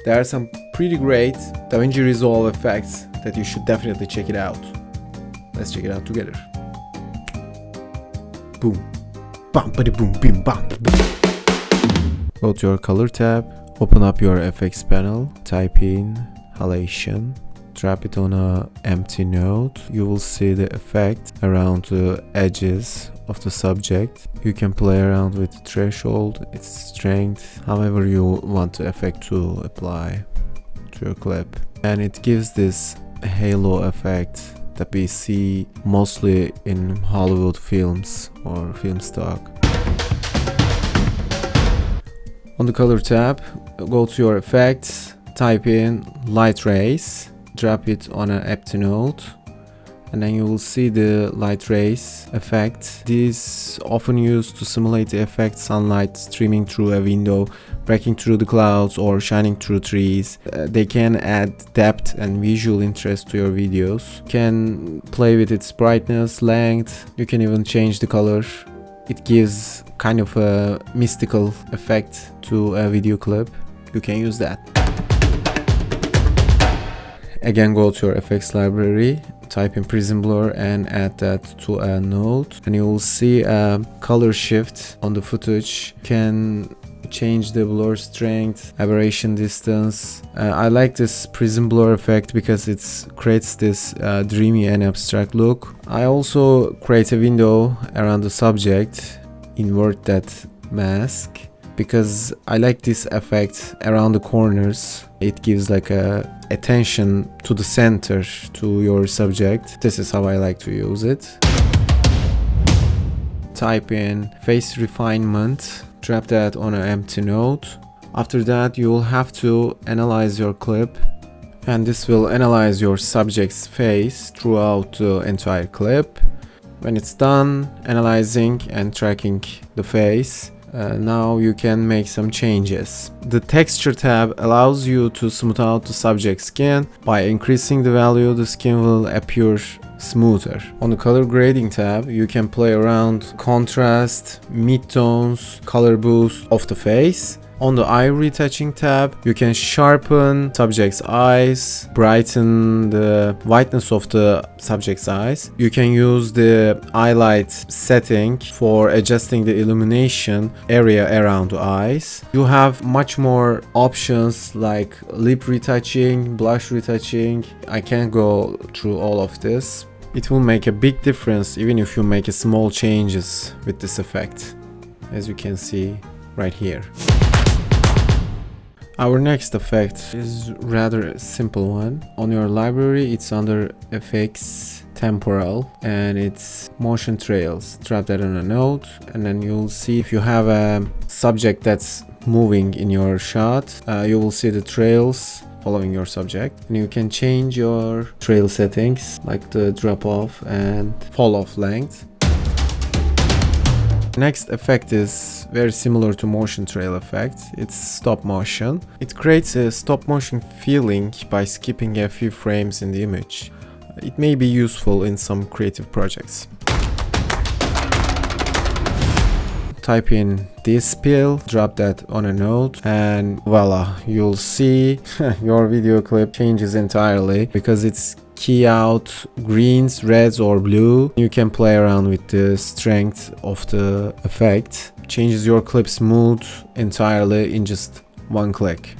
There are some pretty great Davinci Resolve effects that you should definitely check it out. Let's check it out together. Boom. Bam, bada, boom, bim, bam, boom. Go to your color tab, open up your FX panel, type in halation, drop it on a empty node. You will see the effect around the edges of the subject. You can play around with the threshold, its strength, however you want the effect to apply to your clip. And it gives this halo effect that we see mostly in Hollywood films or film stock. On the color tab, go to your effects, type in light rays, drop it on an empty node, and then you will see the light rays effect. This often used to simulate the effect sunlight streaming through a window, breaking through the clouds, or shining through trees. They can add depth and visual interest to your videos. You can play with its brightness, length, you can even change the color. It gives kind of a mystical effect to a video clip. You can use that. Again, go to your FX library, type in Prism Blur and add that to a node, and you will see a color shift on the footage. You can change the blur strength, aberration distance. I like this Prism Blur effect because it creates this dreamy and abstract look. I also create a window around the subject, invert that mask, because I like this effect around the corners. It gives like a attention to the center to your subject. This is how I like to use it. Type in face refinement, drop that on an empty node. After that, you will have to analyze your clip, and this will analyze your subject's face throughout the entire clip. When it's done analyzing and tracking the face, now you can make some changes. The texture tab allows you to smooth out the subject's skin. By increasing the value, the skin will appear smoother. On the color grading tab, you can play around contrast, midtones, color boost of the face. On the eye retouching tab, you can sharpen subject's eyes, brighten the whiteness of the subject's eyes. You can use the highlight setting for adjusting the illumination area around the eyes. You have much more options like lip retouching, blush retouching. I can't go through all of this. It will make a big difference even if you make small changes with this effect, as you can see right here. Our next effect is rather a simple one. On your library, it's under FX Temporal and it's motion trails. Drop that on a node, and then you'll see if you have a subject that's moving in your shot, you will see the trails following your subject, and you can change your trail settings like the drop off and fall off length. Next effect is very similar to motion trail effect. It's stop motion. It creates a stop motion feeling by skipping a few frames in the image. It may be useful in some creative projects. Type in this pill, drop that on a node, and voila, you'll see your video clip changes entirely because it's key out greens, reds or blue. You can play around with the strength of the effect. Changes your clip's mood entirely in just one click.